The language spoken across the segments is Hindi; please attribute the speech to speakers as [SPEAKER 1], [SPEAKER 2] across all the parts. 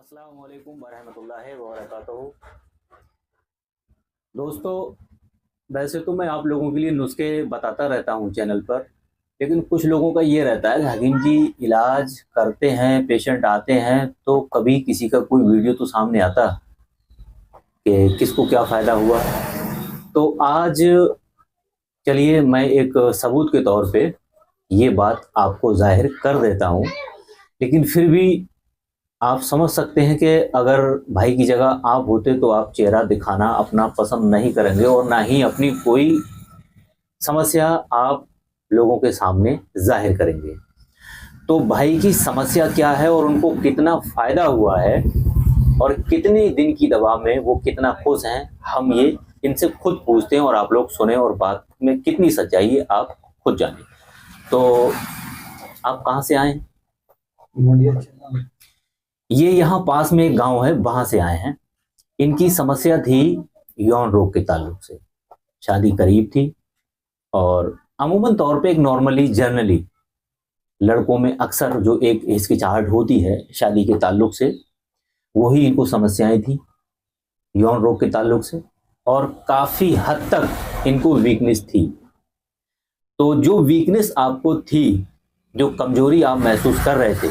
[SPEAKER 1] अस्सलाम वालेकुम वरहमतुल्लाहि वबरकातुहू। दोस्तों, वैसे तो मैं आप लोगों के लिए नुस्खे बताता रहता हूँ चैनल पर, लेकिन कुछ लोगों का ये रहता है कि हकीम जी इलाज करते हैं, पेशेंट आते हैं तो कभी किसी का कोई वीडियो तो सामने आता कि किसको क्या फ़ायदा हुआ। तो आज चलिए मैं एक सबूत के तौर पे ये बात आपको जाहिर कर देता हूँ, लेकिन फिर भी आप समझ सकते हैं कि अगर भाई की जगह आप होते तो आप चेहरा दिखाना अपना पसंद नहीं करेंगे और ना ही अपनी कोई समस्या आप लोगों के सामने जाहिर करेंगे। तो भाई की समस्या क्या है और उनको कितना फ़ायदा हुआ है और कितने दिन की दवा में वो कितना खुश हैं, हम ये इनसे खुद पूछते हैं और आप लोग सुने और बात में कितनी सच्चाई है आप खुद जानें। तो आप कहाँ से आए? ये यहाँ पास में एक गांव है, वहां से आए हैं। इनकी समस्या थी यौन रोग के ताल्लुक से। शादी करीब थी और अमूमन तौर पे एक नॉर्मली जनरली लड़कों में अक्सर जो एक हिचकिचाहट होती है शादी के ताल्लुक से, वही इनको समस्याएं थी यौन रोग के ताल्लुक से, और काफ़ी हद तक इनको वीकनेस थी। तो जो वीकनेस आपको थी, जो कमजोरी आप महसूस कर रहे थे,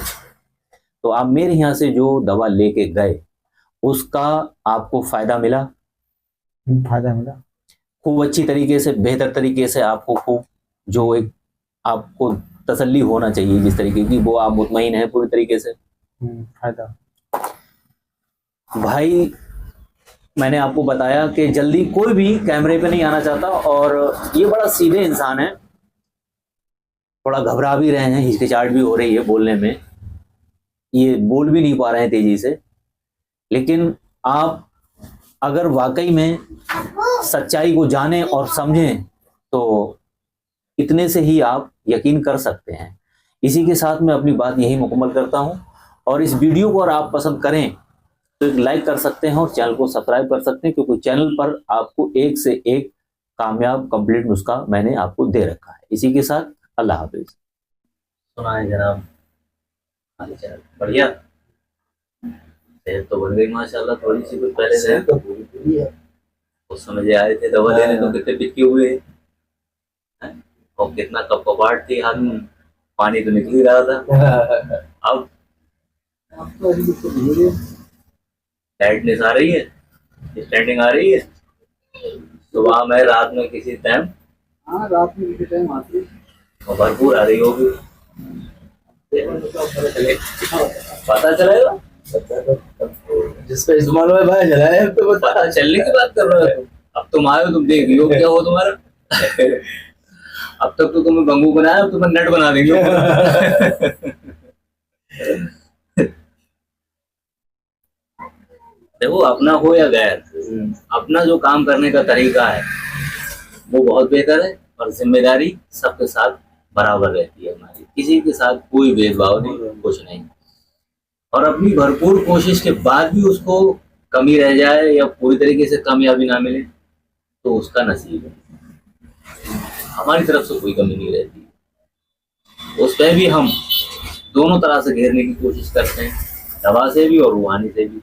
[SPEAKER 1] तो आप मेरे यहाँ से जो दवा लेके गए उसका आपको फायदा मिला?
[SPEAKER 2] फायदा मिला।
[SPEAKER 1] खूब अच्छी तरीके से, बेहतर तरीके से आपको खूब जो एक आपको तसल्ली होना चाहिए जिस तरीके की, वो आप मुतमईन हैं पूरी तरीके से?
[SPEAKER 2] फायदा।
[SPEAKER 1] भाई मैंने आपको बताया कि जल्दी कोई भी कैमरे पे नहीं आना चाहता और ये बड़ा सीधे इंसान है। थोड़ा घबरा भी रहे हैं, हिचकिचाहट भी हो रही है बोलने में, ये बोल भी नहीं पा रहे हैं तेजी से। लेकिन आप अगर वाकई में सच्चाई को जानें और समझें तो इतने से ही आप यकीन कर सकते हैं। इसी के साथ मैं अपनी बात यही मुकम्मल करता हूं, और इस वीडियो को अगर आप पसंद करें तो एक लाइक कर सकते हैं और चैनल को सब्सक्राइब कर सकते हैं, क्योंकि चैनल पर आपको एक से एक कामयाब कंप्लीट नुस्खा मैंने आपको दे रखा है। इसी के साथ अल्लाह हाफिज।
[SPEAKER 3] सुनाए जनाब। हाल चाल बढ़िया? सेहत तो बन गई माशाल्लाह, थोड़ी सी कुछ पहले से
[SPEAKER 2] तो पूरी है।
[SPEAKER 3] उस समय जो आए थे दवा लेने तो कितने पिटके हुए हैं, और कितना कपकपाहट थी हाथ में, पानी तो निकल ही रहा था। अब
[SPEAKER 2] तो अभी तो धीरे
[SPEAKER 3] टाइटनेस आ रही है, स्टैंडिंग आ रही है। सुबह में, रात में, किसी टाइम?
[SPEAKER 2] हाँ, रात में किसी टाइम आती है।
[SPEAKER 3] और भरपूर आ रही होगी। पता चलेगा
[SPEAKER 2] जिसका इस्तेमाल में भाई जला है तो
[SPEAKER 3] पता चलने की बात कर रहे हो। अब तुम आए हो, तुम देख योग क्या हो तुम्हारा। अब तक तो तुम्हें बंगू बनाया, अब तुम्हें नट बना देंगे। देखो, अपना हो या गैर, अपना जो काम करने का तरीका है वो बहुत बेहतर है, और जिम्मेदारी सबके साथ बराबर रहती है हमारी, किसी के साथ कोई भेदभाव नहीं, कुछ नहीं। और अपनी भरपूर कोशिश के बाद भी उसको कमी रह जाए या पूरी तरीके से कामयाबी ना मिले तो उसका नसीब है। हमारी तरफ से कोई कमी नहीं रहती, उस पर भी हम दोनों तरह से घेरने की कोशिश करते हैं, दवा से भी और रूहानी से भी।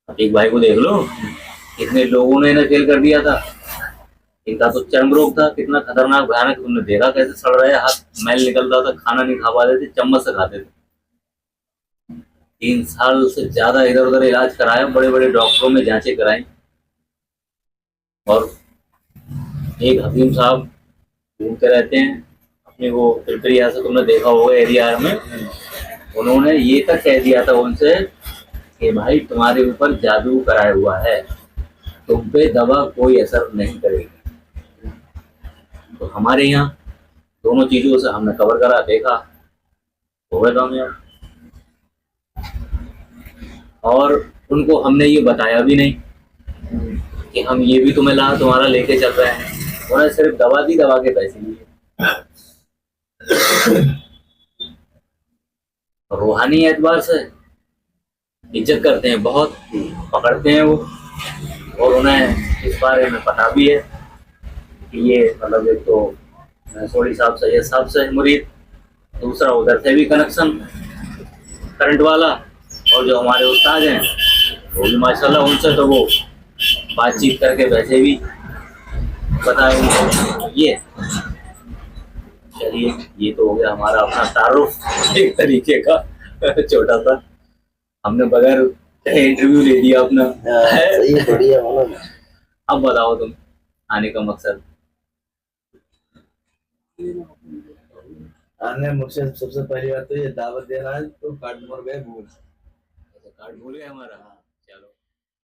[SPEAKER 3] अब एक भाई को देख लो, कितने लोगों ने इन्हें फेल कर दिया था। इनका तो चर्म रोग था, कितना खतरनाक भयानक, तुमने देखा कैसे सड़ रहे हाथ, मैल निकलता था, खाना नहीं खा पाते थे, चम्मच से खाते थे। 3 साल से ज्यादा इधर उधर इलाज कराया, बड़े बड़े डॉक्टरों में जांचें कराई, और एक हकीम साहब घूमते रहते हैं अपने वो पिपरिया से, तुमने देखा होगा एरिया में, उन्होंने ये तक कह दिया था उनसे कि भाई तुम्हारे ऊपर जादू कराया हुआ है, तुम पे दवा कोई असर नहीं करेगी। तो हमारे यहाँ दोनों चीजों से हमने कवर करा, देखा, हो गए कामयाब। और उनको हमने ये बताया भी नहीं कि हम ये भी तुम्हारा लेके चल रहे हैं, उन्होंने सिर्फ दवा दी, दवा के पैसे लिए। रूहानी एतबार से इज्जत करते हैं, बहुत पकड़ते हैं वो, और उन्हें इस बारे में पता भी है कि ये मतलब एक तो सोडी साहब सैयद साहब से मुरीद, दूसरा उधर से भी कनेक्शन करंट वाला, और जो हमारे उस्ताद हैं वो भी माशाल्लाह, उनसे तो वो बातचीत करके वैसे भी बताए उनको। ये चलिए, ये तो हो गया हमारा अपना तारुफ एक तरीके का छोटा सा, हमने बगैर इंटरव्यू ले दिया अपना।
[SPEAKER 2] सही है, बढ़िया मतलब।
[SPEAKER 3] अब बताओ तुम आने का मकसद।
[SPEAKER 2] आने मुझसे सबसे पहली बात तो ये दावत देना है, तो कार्ड नंबर गए भूल।
[SPEAKER 3] कार्ड भूल गए हमारा।